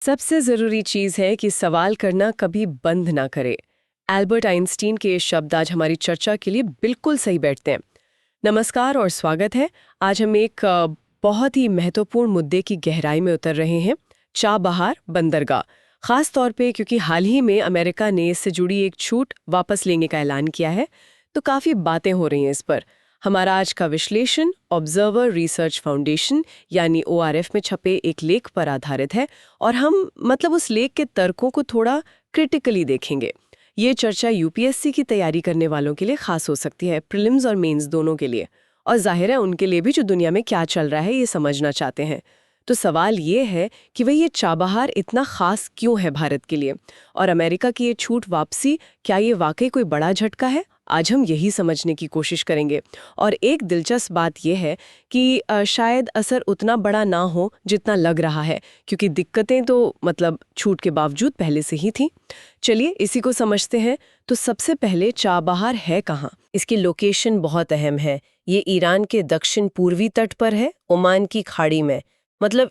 सबसे जरूरी चीज है कि सवाल करना कभी बंद ना करे। एल्बर्ट आइंस्टीन के ये शब्द आज हमारी चर्चा के लिए बिल्कुल सही बैठते हैं। नमस्कार और स्वागत है। आज हम एक बहुत ही महत्वपूर्ण मुद्दे की गहराई में उतर रहे हैं, चाबहार बंदरगाह। खास तौर पे क्योंकि हाल ही में अमेरिका ने इससे जुड़ी एक छूट वापस लेने का ऐलान किया है, तो काफी बातें हो रही हैं इस पर। हमारा आज का विश्लेषण ऑब्जर्वर रिसर्च फाउंडेशन यानी ORF में छपे एक लेख पर आधारित है और हम उस लेख के तर्कों को थोड़ा क्रिटिकली देखेंगे। ये चर्चा UPSC की तैयारी करने वालों के लिए खास हो सकती है, प्रीलिम्स और मेंस दोनों के लिए, और जाहिर है उनके लिए भी जो दुनिया में क्या चल रहा है ये समझना चाहते हैं। तो सवाल ये है कि वही ये चाबहार इतना खास क्यों है भारत के लिए, और अमेरिका की ये छूट वापसी, क्या ये वाकई कोई बड़ा झटका है? आज हम यही समझने की कोशिश करेंगे। और एक दिलचस्प बात यह है कि शायद असर उतना बड़ा ना हो जितना लग रहा है, क्योंकि दिक्कतें तो छूट के बावजूद पहले से ही थी। चलिए इसी को समझते हैं। तो सबसे पहले चाबहार है कहाँ? इसकी लोकेशन बहुत अहम है। ये ईरान के दक्षिण पूर्वी तट पर है, ओमान की खाड़ी में।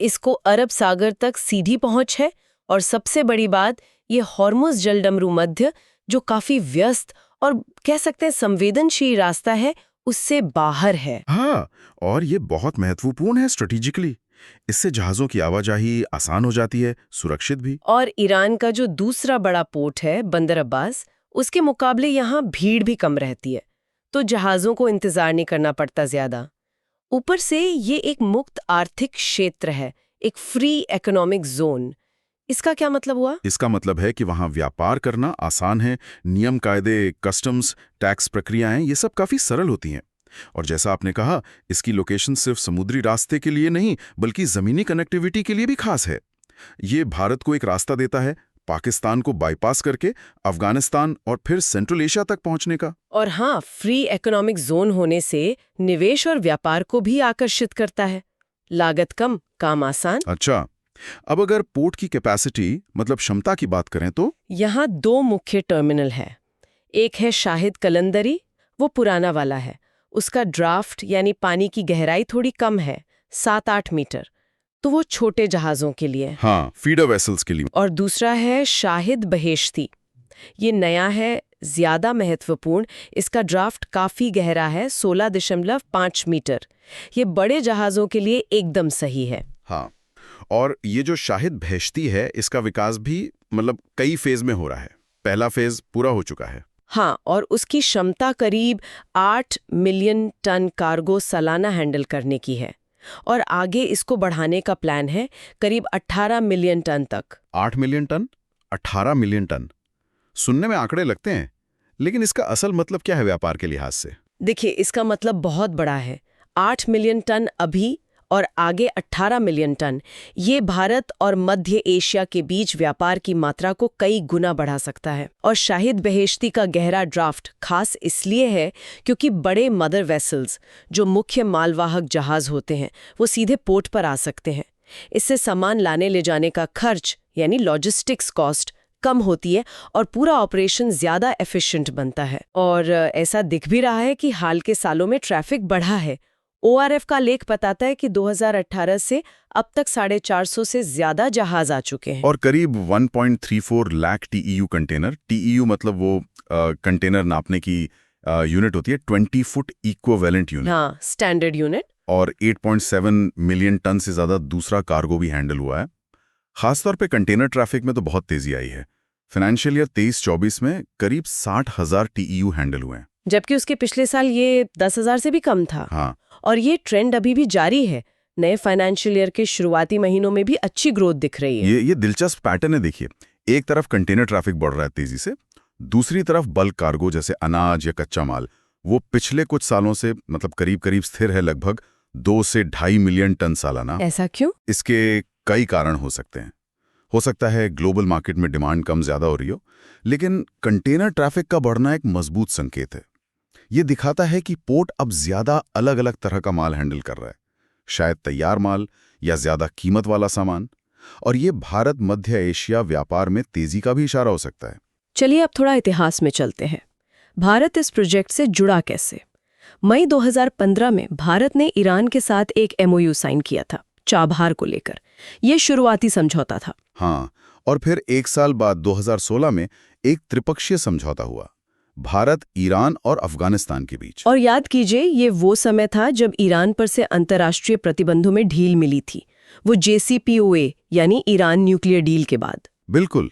इसको अरब सागर तक सीधी पहुंच है। और सबसे बड़ी बात, ये हॉर्मुज़ जलडमरू मध्य, जो काफी व्यस्त और कह सकते हैं संवेदनशील रास्ता है, उससे बाहर है। हाँ, और ये बहुत महत्वपूर्ण है स्ट्रेटेजिकली। इससे जहाज़ों की आवाजाही आसान हो जाती है, सुरक्षित भी। और ईरान का जो दूसरा बड़ा पोर्ट है बंदर अब्बास, उसके मुकाबले यहाँ भीड़ भी कम रहती है, तो जहाज़ों को इंतजार नहीं करना पड़ता ज्यादा। ऊपर से ये एक मुक्त आर्थिक क्षेत्र है, एक फ्री इकोनॉमिक जोन। इसका क्या मतलब हुआ? इसका मतलब है कि वहाँ व्यापार करना आसान है। नियम कायदे, कस्टम्स, टैक्स प्रक्रियाएं, ये सब काफी सरल होती हैं। और जैसा आपने कहा, इसकी लोकेशन सिर्फ समुद्री रास्ते के लिए नहीं बल्कि जमीनी कनेक्टिविटी के लिए भी खास है। ये भारत को एक रास्ता देता है, पाकिस्तान को बाईपास करके अफगानिस्तान और फिर सेंट्रल एशिया तक पहुंचने का। और हाँ, फ्री इकोनॉमिक जोन होने से निवेश और व्यापार को भी आकर्षित करता है। लागत कम, काम आसान। अच्छा, अब अगर पोर्ट की कैपेसिटी क्षमता की बात करें तो यहाँ 2 मुख्य टर्मिनल है। एक है शाहिद कलंदरी, वो पुराना वाला है। उसका ड्राफ्ट यानी पानी की गहराई थोड़ी कम है, 7-8 मीटर, तो वो छोटे जहाज़ों के लिए। हाँ, फीडर वेसल्स के लिए। और दूसरा है शाहिद बहेश्ती। ये नया है, ज्यादा महत्वपूर्ण। इसका ड्राफ्ट काफी गहरा है, 16.5 मीटर। ये बड़े जहाज़ों के लिए एकदम सही है। हाँ, और ये जो शाहिद बहेश्ती है, इसका विकास भी कई फेज में हो रहा है। पहला फेज पूरा हो चुका है। हाँ, और उसकी क्षमता करीब 8 मिलियन टन कार्गो सालाना हैंडल करने की है, और आगे इसको बढ़ाने का प्लान है करीब 18 मिलियन टन तक। 8 मिलियन टन, 18 मिलियन टन, सुनने में आंकड़े लगते हैं, लेकिन इसका असल मतलब क्या है व्यापार के लिहाज से? देखिए, इसका मतलब बहुत बड़ा है। 8 मिलियन टन अभी, और आगे 18 मिलियन टन। ये भारत और मध्य एशिया के बीच व्यापार की मात्रा को कई गुना बढ़ा सकता है। और शाहिद बहेश्ती का गहरा ड्राफ्ट खास इसलिए है क्योंकि बड़े मदर वेसल्स, जो मुख्य मालवाहक जहाज होते हैं, वो सीधे पोर्ट पर आ सकते हैं। इससे सामान लाने ले जाने का खर्च यानी लॉजिस्टिक्स कॉस्ट कम होती है और पूरा ऑपरेशन ज्यादा एफिशिएंट बनता है। और ऐसा दिख भी रहा है कि हाल के सालों में ट्रैफिक बढ़ा है। ORF का लेख बताता है कि 2018 से अब तक 450 से ज्यादा जहाज आ चुके हैं। और करीब 1.34 लाख TEU कंटेनर, TEU मतलब वो कंटेनर नापने की यूनिट होती है, 20 फुट इक्विवेलेंट यूनिट। हाँ, स्टैंडर्ड यूनिट। और 8.7 मिलियन टन से ज्यादा दूसरा कार्गो भी हैंडल हुआ है। खासतौर पे कंटेनर ट्रैफिक में तो बहुत तेजी आई है। फाइनेंशियल ईयर 23-24 में करीब 60,000 TEU हैंडल हुए हैं, जबकि उसके पिछले साल ये 10,000 से भी कम था। हाँ। और ये ट्रेंड अभी भी जारी है। नए फाइनेंशियल ईयर के शुरुआती महीनों में भी अच्छी ग्रोथ दिख रही है। ये दिलचस्प पैटर्न है। देखिए, एक तरफ कंटेनर ट्रैफिक बढ़ रहा है तेजी से, दूसरी तरफ बल्क कार्गो जैसे अनाज या कच्चा माल, वो पिछले कुछ सालों से करीब स्थिर है, लगभग 2 से 2.5 मिलियन टन सालाना। ऐसा क्यों? इसके कई कारण हो सकते हैं। हो सकता है ग्लोबल मार्केट में डिमांड कम ज्यादा हो रही हो, लेकिन कंटेनर ट्रैफिक का बढ़ना एक मजबूत संकेत है। ये दिखाता है कि पोर्ट अब ज्यादा अलग अलग तरह का माल हैंडल कर रहा है, शायद तैयार माल या ज्यादा कीमत वाला सामान। और ये भारत मध्य एशिया व्यापार में तेजी का भी इशारा हो सकता है। चलिए अब थोड़ा इतिहास में चलते हैं। भारत इस प्रोजेक्ट से जुड़ा कैसे? मई 2015 में भारत ने ईरान के साथ एक MOU साइन किया था चाबहार को लेकर। यह शुरुआती समझौता था। हाँ, और फिर 1 साल बाद 2016 में एक त्रिपक्षीय समझौता हुआ, भारत, ईरान और अफगानिस्तान के बीच। और याद कीजिए, ये वो समय था जब ईरान पर से अंतर्राष्ट्रीय प्रतिबंधों में ढील मिली थी, वो JCPOA यानी ईरान न्यूक्लियर डील के बाद। बिल्कुल।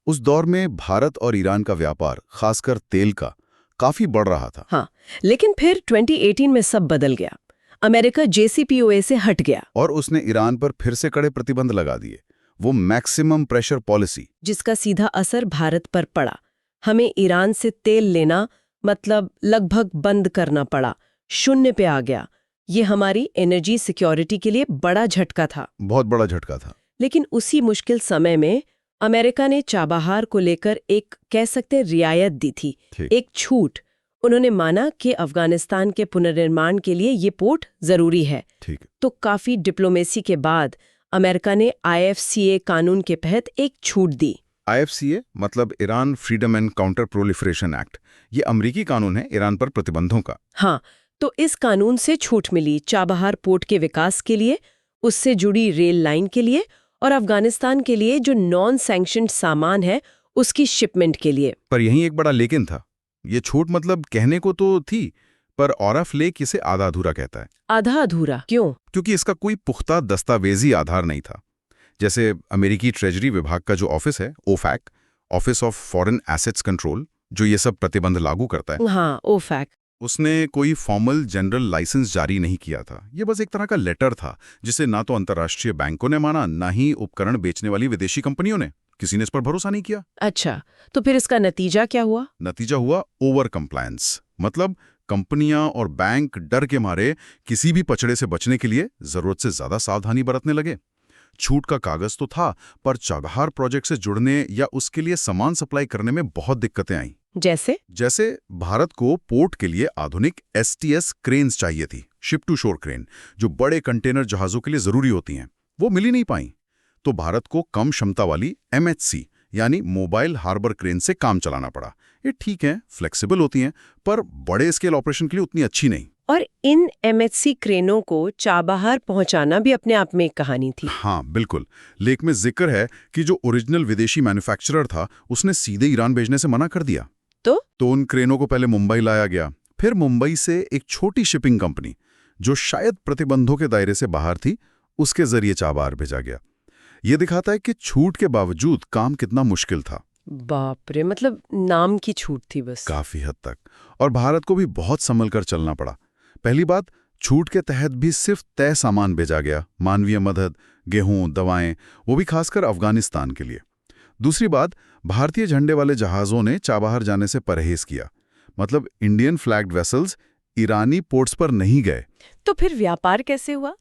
उस दौर में भारत और ईरान का व्यापार, खासकर तेल का, काफी बढ़ रहा था। हाँ, लेकिन फिर 2018 में सब बदल गया। अमेरिका JCPOA से हट गया, और उसने ईरान पर फिर से कड़े प्रतिबंध लगा दिए, वो मैक्सिमम प्रेशर पॉलिसी। जिसका सीधा असर भारत पर पड़ा। हमें ईरान से तेल लेना मतलब लगभग बंद करना पड़ा, 0 पे आ गया। ये हमारी एनर्जी सिक्योरिटी के लिए बड़ा झटका था। बहुत बड़ा झटका था। लेकिन उसी मुश्किल समय में अमेरिका ने चाबहार को लेकर एक, कह सकते हैं, रियायत दी थी, एक छूट। उन्होंने माना कि अफगानिस्तान के पुनर्निर्माण के लिए ये पोर्ट जरूरी है। ठीक। तो काफी डिप्लोमेसी के बाद अमेरिका ने IFCA कानून के तहत एक छूट दी। IFCA मतलब Iran freedom and counter proliferation act. ये अमेरिकी कानून है ईरान पर प्रतिबंधों का। हाँ, तो इस कानून से छूट मिली चाबहार पोर्ट के विकास के लिए, उससे जुड़ी रेल लाइन के लिए और अफगानिस्तान के लिए जो नॉन सैंक्शन्ड सामान है उसकी शिपमेंट के लिए। पर यहीं एक बड़ा लेकिन था। ये छूट मतलब कहने को तो थी, पर ऑरफ लेक इसे आधा अधूरा कहता है। आधा अधूरा क्यों? क्योंकि इसका कोई पुख्ता दस्तावेजी आधार नहीं था। जैसे अमेरिकी ट्रेजरी विभाग का जो ऑफिस है, OFAC, office of foreign assets control, जो ये सब प्रतिबंध लागू करता है, हाँ, OFAC, उसने कोई फॉर्मल जनरल लाइसेंस जारी नहीं किया था। ये बस एक तरह का लेटर था, जिसे ना तो अंतर्राष्ट्रीय बैंकों ने माना, ना ही उपकरण बेचने वाली विदेशी कंपनियों ने। किसी ने इस पर भरोसा नहीं किया। अच्छा, तो फिर इसका नतीजा क्या हुआ? नतीजा हुआ ओवर कंप्लायंस। मतलब कंपनियां और बैंक डर के मारे किसी भी पचड़े से बचने के लिए जरूरत से ज्यादा सावधानी बरतने लगे। छूट का कागज तो था, पर चाबहार प्रोजेक्ट से जुड़ने या उसके लिए सामान सप्लाई करने में बहुत दिक्कतें आईं। जैसे भारत को पोर्ट के लिए आधुनिक STS क्रेन्स चाहिए थी, शिप टू शोर क्रेन, जो बड़े कंटेनर जहाजों के लिए जरूरी होती हैं, वो मिल ही नहीं पाई। तो भारत को कम क्षमता वाली MHC यानी मोबाइल हार्बर क्रेन से काम चलाना पड़ा। ये ठीक है, फ्लेक्सिबल होती हैं, पर बड़े स्केल ऑपरेशन के लिए उतनी अच्छी नहीं। और इन MHC क्रेनों को चाबहार पहुंचाना भी अपने आप में एक कहानी थी। हाँ, बिल्कुल। लेख में जिक्र है कि जो ओरिजिनल विदेशी मैन्युफैक्चरर था, उसने सीधे ईरान भेजने से मना कर दिया। तो उन क्रेनों को पहले मुंबई लाया गया, फिर मुंबई से एक छोटी शिपिंग कंपनी, जो शायद प्रतिबंधों के दायरे से बाहर थी, उसके जरिए चाबहार भेजा गया। ये दिखाता है कि छूट के बावजूद काम कितना मुश्किल था। बाप रे, मतलब नाम की छूट थी बस। काफी हद तक। और भारत को भी बहुत संभल कर चलना पड़ा। पहली बात, छूट के तहत भी सिर्फ तय सामान भेजा गया, मानवीय मदद, गेहूं, दवाएं, वो भी खासकर अफगानिस्तान के लिए। दूसरी बात, भारतीय झंडे वाले जहाजों ने चाबहार जाने से परहेज किया। मतलब इंडियन फ्लैग्ड वेसल्स ईरानी पोर्ट्स पर नहीं गए। तो फिर व्यापार कैसे हुआ?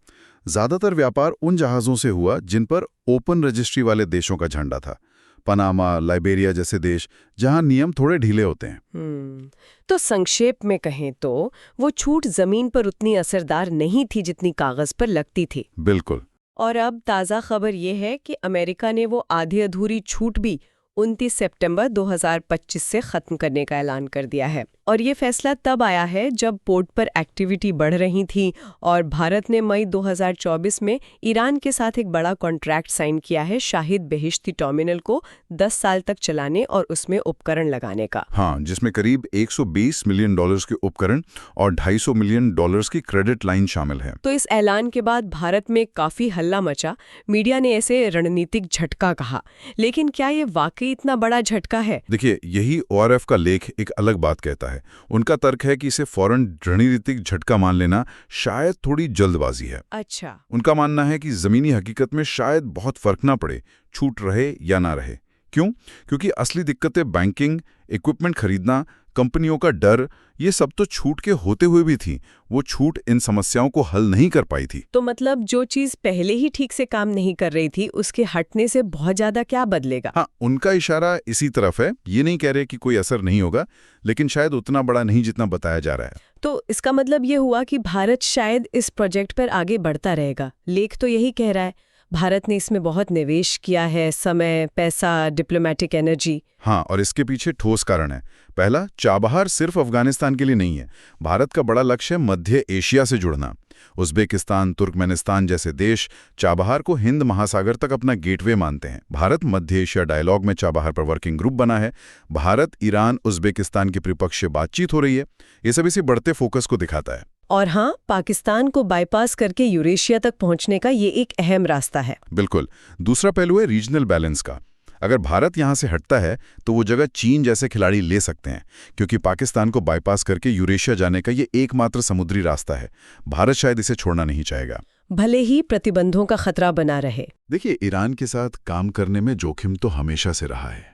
ज्यादातर व्यापार उन जहाजों से हुआ जिन पर ओपन रजिस्ट्री वाले देशों का झंडा था, पनामा, लाइबेरिया जैसे देश, जहां नियम थोड़े ढीले होते हैं। तो संक्षेप में कहें तो वो छूट जमीन पर उतनी असरदार नहीं थी जितनी कागज पर लगती थी। बिल्कुल। और अब ताज़ा खबर ये है कि अमेरिका ने वो आधी अधूरी छूट भी 29 सितंबर 2025 से खत्म करने का ऐलान कर दिया है। और ये फैसला तब आया है जब पोर्ट पर एक्टिविटी बढ़ रही थी और भारत ने मई 2024 में ईरान के साथ एक बड़ा कॉन्ट्रैक्ट साइन किया है शाहिद बेहिश्ती टर्मिनल को 10 साल तक चलाने और उसमें उपकरण लगाने का। हाँ, जिसमें करीब $120 मिलियन के उपकरण और $250 मिलियन की क्रेडिट लाइन शामिल है। तो इस ऐलान के बाद भारत में काफी हल्ला मचा। मीडिया ने इसे रणनीतिक झटका कहा, लेकिन क्या ये वाकई इतना बड़ा झटका है? देखिए, यही ORF का लेख एक अलग बात कहता है। उनका तर्क है कि इसे फौरन रणनीतिक झटका मान लेना शायद थोड़ी जल्दबाजी है। अच्छा। उनका मानना है कि जमीनी हकीकत में शायद बहुत फर्क ना पड़े, छूट रहे या ना रहे। क्यों? क्योंकि असली दिक्कतें बैंकिंग, इक्विपमेंट खरीदना, कंपनियों का डर, ये सब तो छूट के होते हुए भी थी। वो छूट इन समस्याओं को हल नहीं कर पाई थी। तो मतलब जो चीज पहले ही ठीक से काम नहीं कर रही थी, उसके हटने से बहुत ज्यादा क्या बदलेगा? हाँ, उनका इशारा इसी तरफ है। ये नहीं कह रहे कि कोई असर नहीं होगा, लेकिन शायद उतना बड़ा नहीं जितना बताया जा रहा है। तो इसका मतलब ये हुआ कि भारत शायद इस प्रोजेक्ट पर आगे बढ़ता रहेगा। लेख तो यही कह रहा है। भारत ने इसमें बहुत निवेश किया है, समय, पैसा, डिप्लोमेटिक एनर्जी। हाँ, और इसके पीछे ठोस कारण है। पहला, चाबहार सिर्फ अफगानिस्तान के लिए नहीं है। भारत का बड़ा लक्ष्य है मध्य एशिया से जुड़ना। उज़्बेकिस्तान, तुर्कमेनिस्तान जैसे देश चाबहार को हिंद महासागर तक अपना गेटवे मानते हैं। भारत मध्य एशिया डायलॉग में चाबहार पर वर्किंग ग्रुप बना है। भारत, ईरान, उज़्बेकिस्तान की त्रिपक्षीय बातचीत हो रही है। ये सब इसी बढ़ते फोकस को दिखाता है। और हाँ, पाकिस्तान को बाईपास करके यूरेशिया तक पहुंचने का ये एक अहम रास्ता है। बिल्कुल। दूसरा पहलू है रीजनल बैलेंस का। अगर भारत यहां से हटता है तो वो जगह चीन जैसे खिलाड़ी ले सकते हैं, क्योंकि पाकिस्तान को बाईपास करके यूरेशिया जाने का ये एकमात्र समुद्री रास्ता है। भारत शायद इसे छोड़ना नहीं चाहेगा, भले ही प्रतिबंधों का खतरा बना रहे। देखिए, ईरान के साथ काम करने में जोखिम तो हमेशा से रहा है।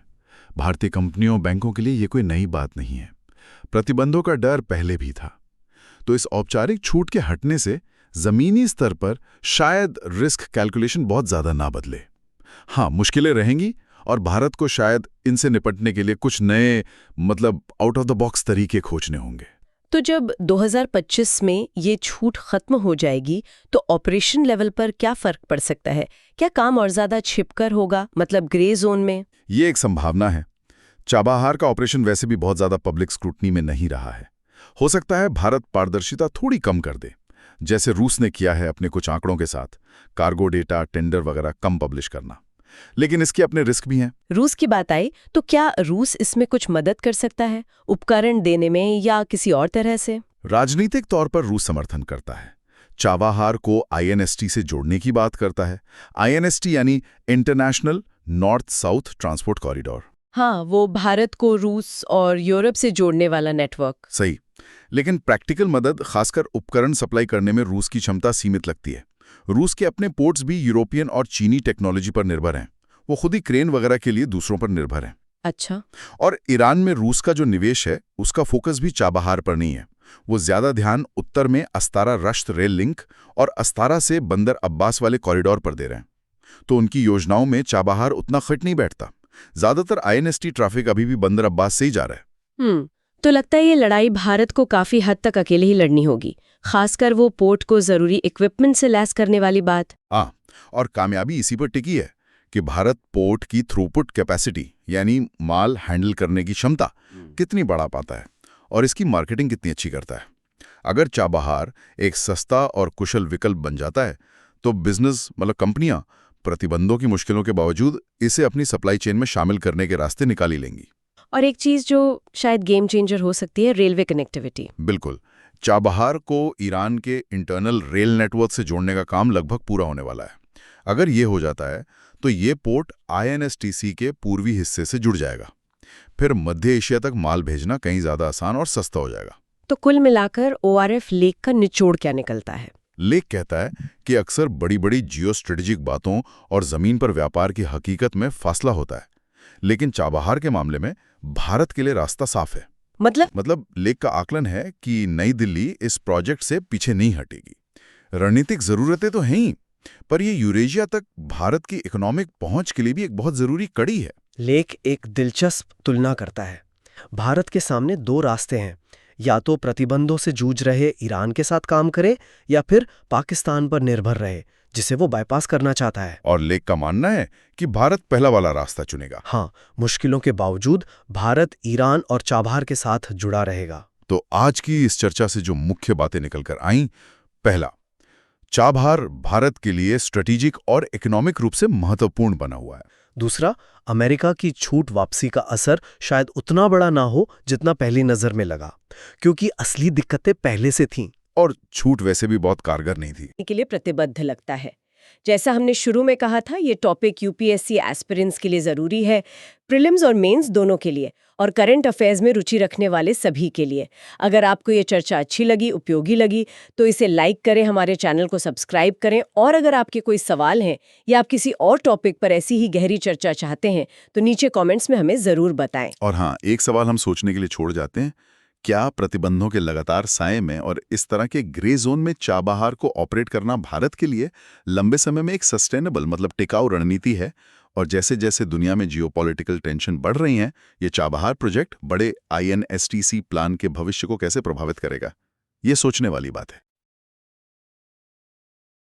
भारतीय कंपनियों, बैंकों के लिए ये कोई नई बात नहीं है। प्रतिबंधों का डर पहले भी था। तो इस औपचारिक छूट के हटने से जमीनी स्तर पर शायद रिस्क कैलकुलेशन बहुत ज्यादा ना बदले। हाँ, मुश्किलें रहेंगी और भारत को शायद इनसे निपटने के लिए कुछ नए, मतलब आउट ऑफ द बॉक्स तरीके खोजने होंगे। तो जब 2025 में ये छूट खत्म हो जाएगी तो ऑपरेशन लेवल पर क्या फर्क पड़ सकता है? क्या काम और ज्यादा छिपकर होगा, मतलब ग्रे जोन में? ये एक संभावना है। चाबहार का ऑपरेशन वैसे भी बहुत ज्यादा पब्लिक स्क्रूटनी में नहीं रहा है। हो सकता है भारत पारदर्शिता थोड़ी कम कर दे, जैसे रूस ने किया है अपने कुछ आंकड़ों के साथ, कार्गो डेटा, टेंडर वगैरह कम पब्लिश करना। लेकिन इसके अपने रिस्क भी हैं। रूस की बात आई तो क्या रूस इसमें कुछ मदद कर सकता है, उपकरण देने में या किसी और तरह से? राजनीतिक तौर पर रूस समर्थन करता है। चाबहार को आईएनएसटी से जोड़ने की बात करता है। आईएनएसटी यानी international north south transport corridor. हाँ, वो भारत को रूस और यूरोप से जोड़ने वाला नेटवर्क। सही। लेकिन प्रैक्टिकल मदद, खासकर उपकरण सप्लाई करने में रूस की क्षमता सीमित लगती है। रूस के अपने पोर्ट्स भी यूरोपियन और चीनी टेक्नोलॉजी पर निर्भर हैं। वो खुद ही क्रेन वगैरह के लिए दूसरों पर निर्भर हैं। अच्छा। और ईरान में रूस का जो निवेश है, उसका फोकस भी चाबहार पर नहीं है। वो ज्यादा ध्यान उत्तर में अस्तारा रश्त रेल लिंक और अस्तारा से बंदर अब्बास वाले कॉरिडोर पर दे रहे हैं। तो उनकी योजनाओं में चाबहार उतना फिट नहीं बैठता। ज्यादातर आईएनएसटी ट्रैफिक अभी भी बंदर अब्बास से ही जा रहा है। तो लगता है ये लड़ाई भारत को काफी हद तक अकेले ही लड़नी होगी, खासकर वो पोर्ट को जरूरी इक्विपमेंट से लैस करने वाली बात। हाँ, और कामयाबी इसी पर टिकी है कि भारत पोर्ट की थ्रूपुट कैपेसिटी, यानी माल हैंडल करने की क्षमता कितनी बढ़ा पाता है और इसकी मार्केटिंग कितनी अच्छी करता है। अगर चाबहार एक सस्ता और कुशल विकल्प बन जाता है तो बिजनेस, मतलब कंपनियां, प्रतिबंधों की मुश्किलों के बावजूद इसे अपनी सप्लाई चेन में शामिल करने के रास्ते निकाल ही लेंगी। और एक चीज जो शायद गेम चेंजर हो सकती है, रेलवे कनेक्टिविटी। बिल्कुल। चाबहार को ईरान के इंटरनल रेल नेटवर्क से जोड़ने का काम लगभग पूरा होने वाला है। अगर ये हो जाता है तो ये पोर्ट आईएनएसटीसी के पूर्वी हिस्से से जुड़ जाएगा। फिर मध्य एशिया तक माल भेजना कहीं ज्यादा आसान और सस्ता हो जाएगा। तो कुल मिलाकर ओआरएफ लेक का निचोड़ क्या निकलता है? लेक कहता है कि अक्सर बड़ी बड़ी जियो स्ट्रेटेजिक बातों और जमीन पर व्यापार की हकीकत में फासला होता है, लेकिन चाबहार के मामले में भारत के लिए रास्ता साफ है। मतलब लेक का आकलन है कि नई दिल्ली इस प्रोजेक्ट से पीछे नहीं हटेगी। रणनीतिक जरूरतें तो हैं ही, पर ये यूरेशिया तक भारत की इकोनॉमिक पहुंच के लिए भी एक बहुत जरूरी कड़ी है। लेक एक दिलचस्प तुलना करता है। भारत के सामने दो रास्ते हैं, या तो प्रतिबंधों से जूझ रहे ईरान के साथ काम करे या फिर पाकिस्तान पर निर्भर रहे, जिसे वो बाईपास करना चाहता है। और लेक का मानना है कि भारत पहला वाला रास्ता चुनेगा। हाँ, मुश्किलों के बावजूद भारत ईरान और चाबहार के साथ जुड़ा रहेगा। तो आज की इस चर्चा से जो मुख्य बातें निकलकर आईं, पहला, चाबहार भारत के लिए स्ट्रेटेजिक और इकोनॉमिक रूप से महत्वपूर्ण बना हुआ है। दूसरा, अमेरिका की छूट वापसी का असर शायद उतना बड़ा ना हो जितना पहली नजर में लगा, क्योंकि असली दिक्कतें पहले से थीं। और छूट वैसे भी बहुत कारगर नहीं थी। के लिए प्रतिबद्ध लगता है। जैसा हमने शुरू में कहा था, ये टॉपिक यूपीएससी एस्पिरेंट्स के लिए जरूरी है, प्रीलिम्स और मेंस दोनों के लिए, और करंट अफेयर्स में रुचि रखने वाले सभी के लिए। अगर आपको ये चर्चा अच्छी लगी, उपयोगी लगी, तो इसे लाइक करें, हमारे चैनल को सब्सक्राइब करें, और अगर आपके कोई सवाल हैं या आप किसी और टॉपिक पर ऐसी ही गहरी चर्चा चाहते हैं तो नीचे कमेंट्स में हमें जरूर बताएं। और हाँ, एक सवाल हम सोचने के लिए छोड़ जाते हैं, क्या प्रतिबंधों के लगातार साए में और इस तरह के ग्रे जोन में चाबहार को ऑपरेट करना भारत के लिए लंबे समय में एक सस्टेनेबल, मतलब टिकाऊ रणनीति है? और जैसे जैसे दुनिया में जियोपॉलिटिकल टेंशन बढ़ रही हैं, ये चाबहार प्रोजेक्ट बड़े आईएनएसटीसी प्लान के भविष्य को कैसे प्रभावित करेगा? ये सोचने वाली बात है।